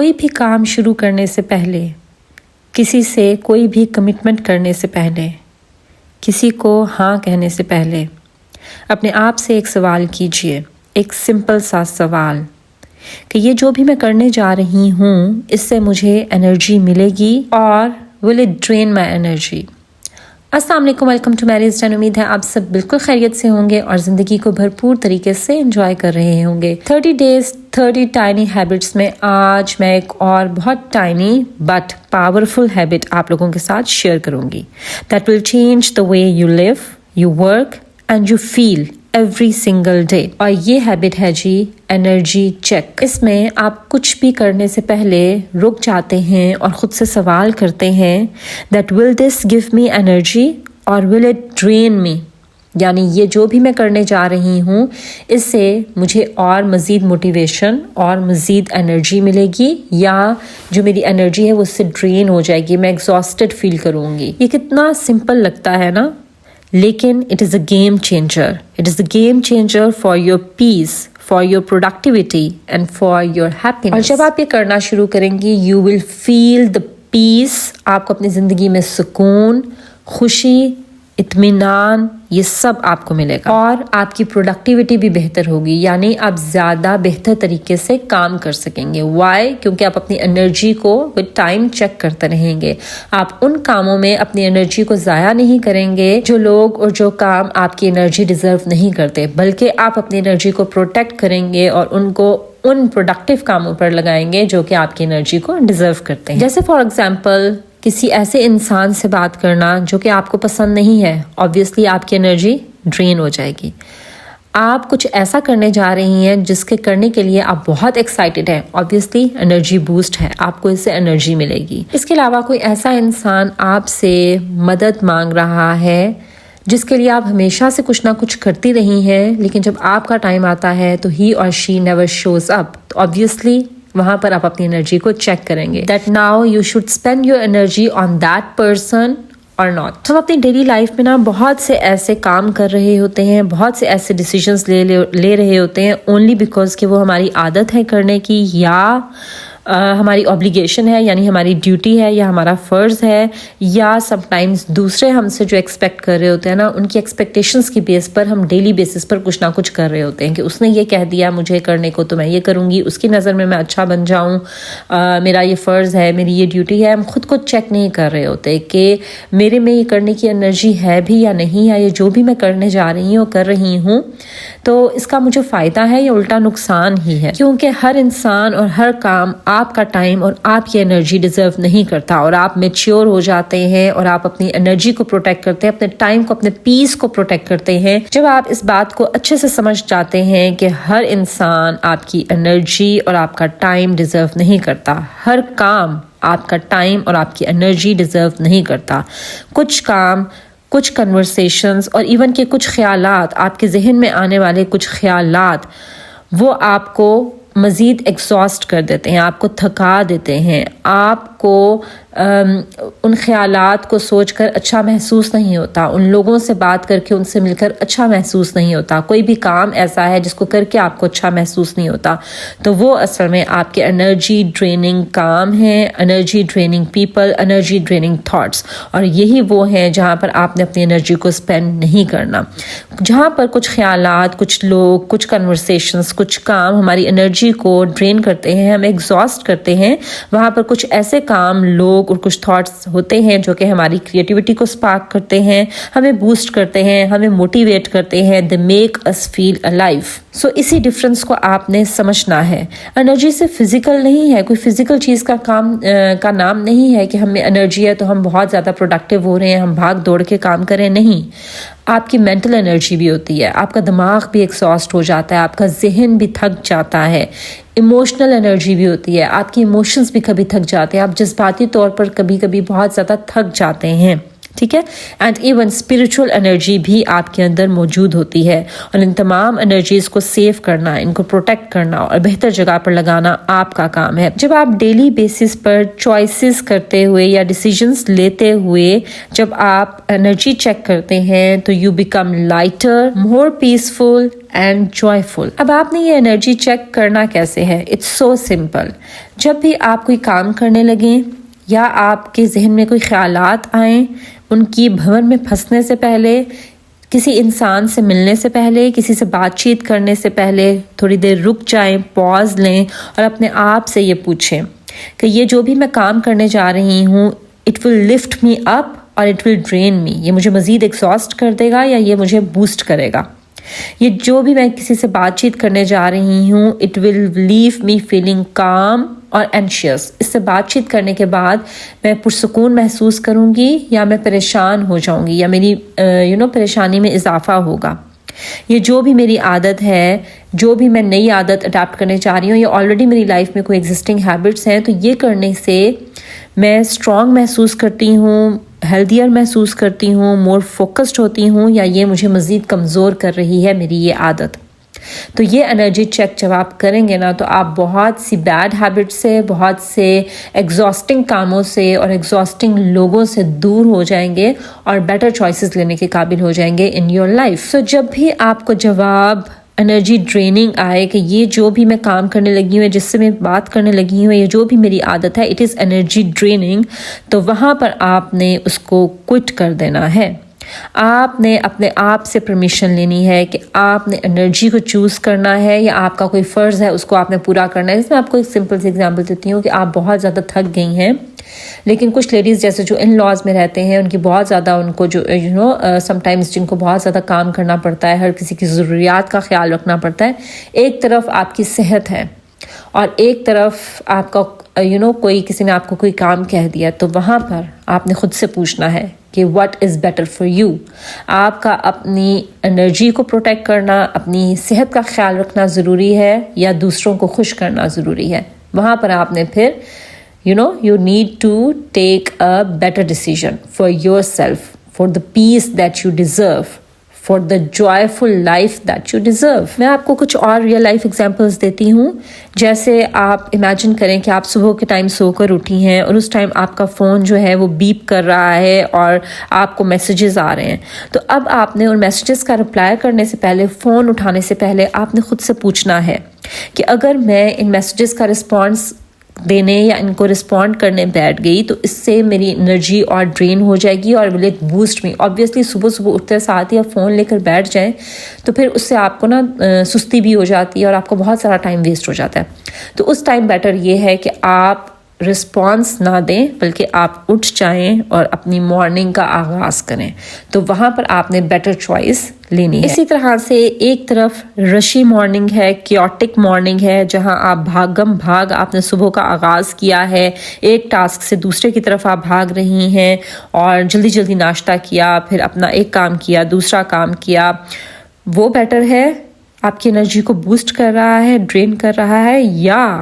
کوئی بھی کام شروع کرنے سے پہلے، کسی سے کوئی بھی کمٹمنٹ کرنے سے پہلے، کسی کو ہاں کہنے سے پہلے اپنے آپ سے ایک سوال کیجئے، ایک سمپل سا سوال کہ یہ جو بھی میں کرنے جا رہی ہوں اس سے مجھے انرجی ملے گی اور will it drain my energy۔ السلام علیکم، ویلکم ٹو میریز ٹین۔ امید ہے آپ سب بالکل خیریت سے ہوں گے اور زندگی کو بھرپور طریقے سے انجوائے کر رہے ہوں گے۔ 30 days 30 ٹائنی ہیبٹس میں آج میں ایک اور بہت ٹائنی بٹ پاورفل ہیبٹ آپ لوگوں کے ساتھ شیئر کروں گی that will change the way you live, you work and you feel every single day۔ اور یہ ہیبٹ ہے جی انرجی چیک۔ اس میں آپ کچھ بھی کرنے سے پہلے رک جاتے ہیں اور خود سے سوال کرتے ہیں that will this give me energy or will it drain me؟ یعنی یہ جو بھی میں کرنے جا رہی ہوں اس سے مجھے اور مزید موٹیویشن اور مزید انرجی ملے گی یا جو میری انرجی ہے وہ اس سے ڈرین ہو جائے گی، میں ایگزاسٹڈ فیل کروں گی۔ یہ کتنا سمپل لگتا ہے نا، لیکن it is a game changer. It is a game changer for your peace, for your productivity and for your happiness. اور جب آپ یہ کرنا شروع کریں گی یو ول فیل دا پیس، آپ کو اپنی زندگی میں سکون، خوشی، اطمینان، یہ سب آپ کو ملے گا اور آپ کی پروڈکٹیوٹی بھی بہتر ہوگی، یعنی آپ زیادہ بہتر طریقے سے کام کر سکیں گے۔ وائی؟ کیونکہ آپ اپنی انرجی کو ود ٹائم چیک کرتے رہیں گے۔ آپ ان کاموں میں اپنی انرجی کو ضائع نہیں کریں گے جو لوگ اور جو کام آپ کی انرجی ڈیزرو نہیں کرتے، بلکہ آپ اپنی انرجی کو پروٹیکٹ کریں گے اور ان کو ان پروڈکٹیو کاموں پر لگائیں گے جو کہ آپ کی انرجی کو ڈیزرو کرتے ہیں۔ جیسے فار ایگزامپل کسی ایسے انسان سے بات کرنا جو کہ آپ کو پسند نہیں ہے، obviously آپ کی انرجی ڈرین ہو جائے گی۔ آپ کچھ ایسا کرنے جا رہی ہیں جس کے کرنے کے لیے آپ بہت ایکسائٹیڈ ہیں، obviously انرجی بوسٹ ہے، آپ کو اس سے انرجی ملے گی۔ اس کے علاوہ کوئی ایسا انسان آپ سے مدد مانگ رہا ہے جس کے لیے آپ ہمیشہ سے کچھ نہ کچھ کرتی رہی ہیں، لیکن جب آپ کا ٹائم آتا ہے تو ہی اور شی نیور شوز اپ، تو obviously وہاں پر آپ اپنی انرجی کو چیک کریں گے that now you should spend your energy on that person or not۔ ہم اپنی ڈیلی لائف میں نا بہت سے ایسے کام کر رہے ہوتے ہیں، بہت سے ایسے ڈیسیجنز لے رہے ہوتے ہیں only because کہ وہ ہماری عادت ہے کرنے کی یا ہماری obligation ہے، یعنی ہماری ڈیوٹی ہے یا ہمارا فرض ہے، یا سم ٹائمز دوسرے ہم سے جو ایکسپیکٹ کر رہے ہوتے ہیں نا ان کی ایکسپیکٹیشنز کی بیس پر ہم ڈیلی بیسس پر کچھ نہ کچھ کر رہے ہوتے ہیں کہ اس نے یہ کہہ دیا مجھے کرنے کو تو میں یہ کروں گی، اس کی نظر میں اچھا بن جاؤں، میرا یہ فرض ہے، میری یہ ڈیوٹی ہے۔ ہم خود کو چیک نہیں کر رہے ہوتے کہ میرے میں یہ کرنے کی انرجی ہے بھی یا نہیں ہے، یہ جو بھی میں کرنے جا رہی ہوں کر رہی ہوں تو اس کا مجھے فائدہ ہے یا الٹا نقصان ہی ہے، کیونکہ ہر انسان اور ہر کام آپ کا ٹائم اور آپ کی انرجی ڈیزرو نہیں کرتا، اور آپ میچیور ہو جاتے ہیں اور آپ اپنی انرجی کو پروٹیکٹ کرتے ہیں، اپنے ٹائم کو، اپنے پیس کو پروٹیکٹ کرتے ہیں جب آپ اس بات کو اچھے سے سمجھ جاتے ہیں کہ ہر انسان آپ کی انرجی اور آپ کا ٹائم ڈیزرو نہیں کرتا، ہر کام آپ کا ٹائم اور آپ کی انرجی ڈیزرو نہیں کرتا۔ کچھ کام، کچھ کنورسیشنز اور ایون کہ کچھ خیالات، آپ کے ذہن میں آنے والے کچھ خیالات وہ آپ کو مزید ایگزاسٹ کر دیتے ہیں، آپ کو تھکا دیتے ہیں، آپ کو ان خیالات کو سوچ کر اچھا محسوس نہیں ہوتا، ان لوگوں سے بات کر کے ان سے مل کر اچھا محسوس نہیں ہوتا، کوئی بھی کام ایسا ہے جس کو کر کے آپ کو اچھا محسوس نہیں ہوتا، تو وہ اصل میں آپ کے انرجی ڈریننگ کام ہیں، energy draining people, energy draining thoughts, اور یہی وہ ہیں جہاں پر آپ نے اپنی انرجی کو اسپینڈ نہیں کرنا۔ جہاں پر کچھ خیالات، کچھ لوگ، کچھ کنورسیشنز، کچھ کام ہماری انرجی کو ڈرین کرتے ہیں، ہمیں ایگزاسٹ کرتے ہیں، وہاں پر کچھ ایسے کام، لوگ اور کچھ تھاٹس ہوتے ہیں جو کہ ہماری کریٹیوٹی کو سپارک کرتے ہیں، ہمیں بوسٹ کرتے ہیں، ہمیں موٹیویٹ کرتے ہیں، they make us feel alive۔ سو اسی ڈفرنس کو آپ نے سمجھنا ہے۔ انرجی سے فزیکل نہیں ہے، کوئی فزیکل چیز کا نام نہیں ہے کہ ہمیں انرجی ہے تو ہم بہت زیادہ پروڈکٹیو ہو رہے ہیں، ہم بھاگ دوڑ کے کام کریں، نہیں۔ آپ کی مینٹل انرجی بھی ہوتی ہے، آپ کا دماغ بھی ایکساسٹ ہو جاتا ہے، آپ کا ذہن بھی تھک جاتا ہے، ایموشنل انرجی بھی ہوتی ہے، آپ کی ایموشنز بھی کبھی تھک جاتے ہیں، آپ جذباتی طور پر کبھی کبھی بہت زیادہ تھک جاتے ہیں، ٹھیک ہے. اینڈ ایون اسپریچول انرجی بھی آپ کے اندر موجود ہوتی ہے، اور ان تمام انرجیز کو سیو کرنا، ان کو پروٹیکٹ کرنا اور بہتر جگہ پر لگانا آپ کا کام ہے. جب آپ ڈیلی بیسس پر چوائسیز کرتے ہوئے یا ڈیسیجنز لیتے ہوئے جب آپ انرجی چیک کرتے ہیں تو you become lighter, more peaceful and joyful. اب آپ نے یہ انرجی چیک کرنا کیسے ہے؟ It's so simple. جب بھی آپ کوئی کام کرنے لگیں یا آپ کے ذہن میں کوئی خیالات آئیں، ان کی بھنور میں پھنسنے سے پہلے، کسی انسان سے ملنے سے پہلے، کسی سے بات چیت کرنے سے پہلے تھوڑی دیر رک جائیں، پاز لیں اور اپنے آپ سے یہ پوچھیں کہ یہ جو بھی میں کام کرنے جا رہی ہوں، اٹ ول لفٹ می اپ اور اٹ ول ڈرین می. یہ مجھے مزید ایگزاسٹ کر دے گا یا یہ مجھے بوسٹ کرے گا؟ یہ جو بھی میں کسی سے بات چیت کرنے جا رہی ہوں، it will leave me feeling کام اور اینشیس. اس سے بات چیت کرنے کے بعد میں پرسکون محسوس کروں گی یا میں پریشان ہو جاؤں گی یا میری پریشانی میں اضافہ ہوگا. یہ جو بھی میری عادت ہے، جو بھی میں نئی عادت اڈاپٹ کرنے چاہ رہی ہوں، یہ آلریڈی میری لائف میں کوئی ایگزسٹنگ ہیبٹس ہیں، تو یہ کرنے سے میں اسٹرانگ محسوس کرتی ہوں، ہیلدیئر محسوس کرتی ہوں، مور فوکسڈ ہوتی ہوں، یا یہ مجھے مزید کمزور کر رہی ہے میری یہ عادت. تو یہ انرجی چیک جب آپ کریں گے نا تو آپ بہت سی بیڈ ہیبٹ سے، بہت سے ایگزاسٹنگ کاموں سے اور ایگزاسٹنگ لوگوں سے دور ہو جائیں گے اور بیٹر چوائسیز لینے کے قابل ہو جائیں گے ان یور لائف. تو جب بھی آپ کو جواب انرجی ڈریننگ آئے کہ یہ جو بھی میں کام کرنے لگی ہوں، جس سے میں بات کرنے لگی ہوں، یہ جو بھی میری عادت ہے اٹ از انرجی ڈریننگ، تو وہاں پر آپ نے اس کو کوئٹ کر دینا ہے. آپ نے اپنے آپ سے پرمیشن لینی ہے کہ آپ نے انرجی کو چوز کرنا ہے یا آپ کا کوئی فرض ہے اس کو آپ نے پورا کرنا ہے. اس میں آپ کو ایک سمپل سی ایگزامپل دیتی ہوں کہ آپ بہت زیادہ تھک گئی ہیں، لیکن کچھ لیڈیز جیسے جو ان لاز میں رہتے ہیں، ان کی بہت زیادہ، ان کو جو سم ٹائمز جن کو بہت زیادہ کام کرنا پڑتا ہے، ہر کسی کی ضروریات کا خیال رکھنا پڑتا ہے. ایک طرف آپ کی صحت ہے اور ایک طرف آپ کا کوئی کسی نے آپ کو کوئی کام کہہ دیا، تو وہاں پر آپ نے خود سے پوچھنا ہے کہ what is better for you. آپ کا اپنی انرجی کو پروٹیکٹ کرنا، اپنی صحت کا خیال رکھنا ضروری ہے یا دوسروں کو خوش کرنا ضروری ہے؟ وہاں پر آپ نے پھر you need to take a better decision for yourself, for the peace that you deserve, for the joyful life that you deserve. میں آپ کو کچھ اور ریئل لائف ایگزامپلس دیتی ہوں. جیسے آپ امیجن کریں کہ آپ صبح کے ٹائم سو کر اٹھی ہیں اور اس ٹائم آپ کا فون جو ہے وہ بیپ کر رہا ہے اور آپ کو میسیجز آ رہے ہیں. تو اب آپ نے ان میسیجز کا رپلائی کرنے سے پہلے، فون اٹھانے سے پہلے آپ نے خود سے پوچھنا ہے کہ اگر میں ان میسیجز کا رسپانس دینے یا ان کو رسپونڈ کرنے بیٹھ گئی تو اس سے میری انرجی اور ڈرین ہو جائے گی اور will it boost me. Obviously صبح اٹھتے ساتھ ہی آپ فون لے کر بیٹھ جائیں تو پھر اس سے آپ کو سستی بھی ہو جاتی ہے اور آپ کو بہت سارا ٹائم ویسٹ ہو جاتا ہے. تو اس ٹائم بیٹر یہ ہے کہ آپ رسپانس نہ دیں بلکہ آپ اٹھ جائیں اور اپنی مارننگ کا آغاز کریں. تو وہاں پر آپ نے بیٹر چوائس لینی ہے. اسی طرح سے ایک طرف رشی مارننگ ہے، کیوٹک مارننگ ہے، جہاں آپ بھاگم بھاگ آپ نے صبح کا آغاز کیا ہے، ایک ٹاسک سے دوسرے کی طرف آپ بھاگ رہی ہیں اور جلدی جلدی ناشتہ کیا، پھر اپنا ایک کام کیا، دوسرا کام کیا. وہ بیٹر ہے، آپ کی انرجی کو بوسٹ کر رہا ہے، ڈرین کر رہا ہے، یا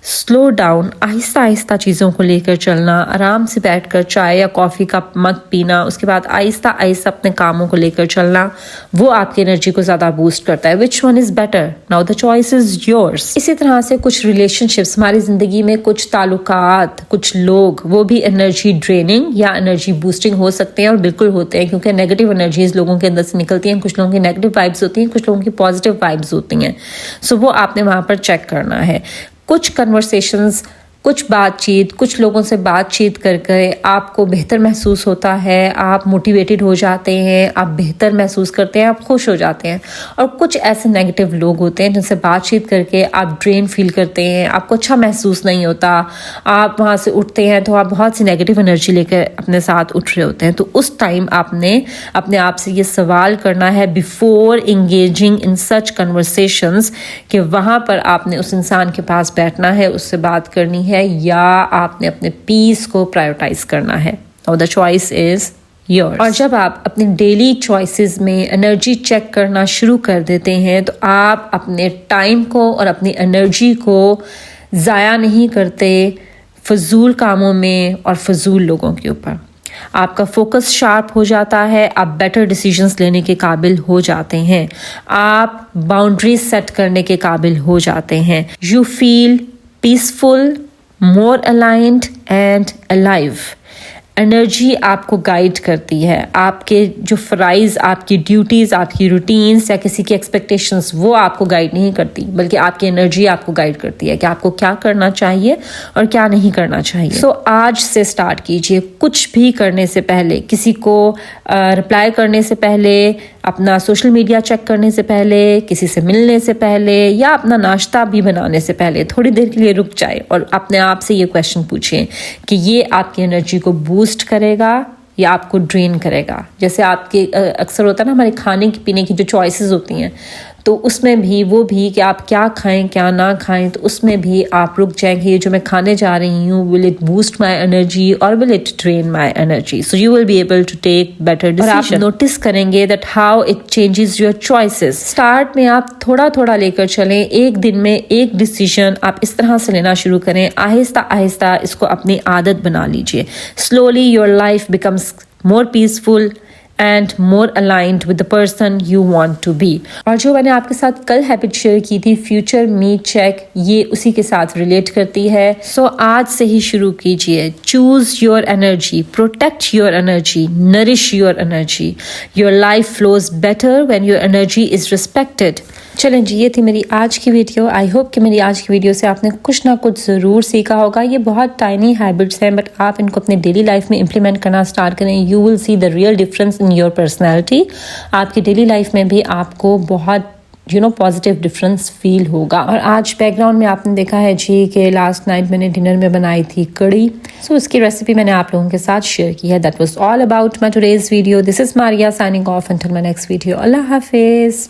سلو ڈاؤن، آہستہ آہستہ چیزوں کو لے کر چلنا، آرام سے بیٹھ کر چائے یا کافی کا مگ پینا، اس کے بعد آہستہ آہستہ اپنے کاموں کو لے کر چلنا، وہ آپ کی انرجی کو زیادہ بوسٹ کرتا ہے. Which one is better? Now the choice is yours. اسی طرح سے کچھ ریلیشن شپس، ہماری زندگی میں کچھ تعلقات، کچھ لوگ، وہ بھی انرجی ڈریننگ یا انرجی بوسٹنگ ہو سکتے ہیں، اور بالکل ہوتے ہیں، کیونکہ نیگیٹو انرجیز لوگوں کے اندر سے نکلتی ہیں. کچھ لوگوں کی نیگیٹو وائبز ہوتی ہیں، کچھ لوگوں کی پازیٹیو وائبز ہوتی ہیں. سو وہ آپ نے وہاں پر چیک کرنا ہے. کچھ کنورسیشنز، کچھ بات چیت، کچھ لوگوں سے بات چیت کر کے آپ کو بہتر محسوس ہوتا ہے، آپ موٹیویٹڈ ہو جاتے ہیں، آپ بہتر محسوس کرتے ہیں، آپ خوش ہو جاتے ہیں. اور کچھ ایسے نیگیٹو لوگ ہوتے ہیں جن سے بات چیت کر کے آپ ڈرین فیل کرتے ہیں، آپ کو اچھا محسوس نہیں ہوتا، آپ وہاں سے اٹھتے ہیں تو آپ بہت سی نیگیٹو انرجی لے کے اپنے ساتھ اٹھ رہے ہوتے ہیں. تو اس ٹائم آپ نے اپنے آپ سے یہ سوال کرنا ہے before engaging in such conversations کہ وہاں پر آپ نے اس انسان کے پاس بیٹھنا ہے، اس سے بات کرنی ہے، یا آپ نے اپنے پیس کو پرائیورٹائز کرنا ہے. اور the choice is yours. اور جب آپ اپنی ڈیلی چوائسیز میں انرجی چیک کرنا شروع کر دیتے ہیں تو آپ اپنے ٹائم کو اور اپنی انرجی کو ضائع نہیں کرتے فضول کاموں میں اور فضول لوگوں کے اوپر. آپ کا فوکس شارپ ہو جاتا ہے, آپ بیٹر ڈیسیجنز لینے کے قابل ہو جاتے ہیں, آپ باؤنڈریز سیٹ کرنے کے قابل ہو جاتے ہیں. You feel peaceful, more aligned and alive. Energy آپ کو گائیڈ کرتی ہے. آپ کے جو فرائض, آپ کی ڈیوٹیز, آپ کی روٹینز یا کسی کی ایکسپیکٹیشنز, وہ آپ کو گائیڈ نہیں کرتی, بلکہ آپ کی انرجی آپ کو گائیڈ کرتی ہے کہ آپ کو کیا کرنا چاہیے اور کیا نہیں کرنا چاہیے. سو آج سے سٹارٹ کیجئے. کچھ بھی کرنے سے پہلے, کسی کو رپلائی کرنے سے پہلے, اپنا سوشل میڈیا چیک کرنے سے پہلے, کسی سے ملنے سے پہلے, یا اپنا ناشتہ بھی بنانے سے پہلے تھوڑی دیر کے لیے رک جائے اور اپنے آپ سے یہ کویشچن پوچھیں کہ یہ آپ کی انرجی کو بوسٹ کرے گا یا آپ کو ڈرین کرے گا. جیسے آپ کے اکثر ہوتا ہے نا, ہمارے کھانے پینے کی جو چوائسیز ہوتی ہیں, تو اس میں بھی وہ بھی کہ آپ کیا کھائیں کیا نہ کھائیں, تو اس میں بھی آپ رک جائیں کہ یہ جو میں کھانے جا رہی ہوں, will it boost my energy اور will it drain my energy. So you will be able to take better decision. اور آپ نوٹس کریں گے that how it changes your choices. Start میں آپ تھوڑا تھوڑا لے کر چلیں. ایک دن میں ایک ڈیسیژن آپ اس طرح سے لینا شروع کریں. آہستہ آہستہ اس کو اپنی عادت بنا لیجیے. Slowly your life becomes more peaceful and more aligned with the person you want to be. اور جو میں نے آپ کے ساتھ کل ہیبٹ شیئر کی تھی, فیوچر می چیک, یہ اسی کے ساتھ ریلیٹ کرتی ہے. سو آج سے ہی شروع کیجئے. Choose your energy, protect your energy, Nourish your energy. Your life flows better when your energy is respected. چلیں جی, یہ تھی میری آج کی ویڈیو. آئی ہوپ کہ میری آج کی ویڈیو سے آپ نے کچھ نہ کچھ ضرور سیکھا ہوگا. یہ بہت ٹائنی ہیبٹس ہیں, بٹ آپ ان کو اپنے ڈیلی لائف میں امپلیمنٹ کرنا اسٹارٹ کریں. You will see the real difference in your personality. آپ کی ڈیلی لائف میں بھی آپ کو بہت پازیٹیو ڈفرینس فیل ہوگا. اور آج بیک گراؤنڈ میں آپ نے دیکھا ہے جی کہ لاسٹ نائٹ میں نے ڈنر میں بنائی تھی کڑی. سو اس کی ریسیپی میں نے آپ لوگوں کے ساتھ شیئر کی ہے. That was all about my today's video. This is Maria signing off until my next video. اللہ حافظ.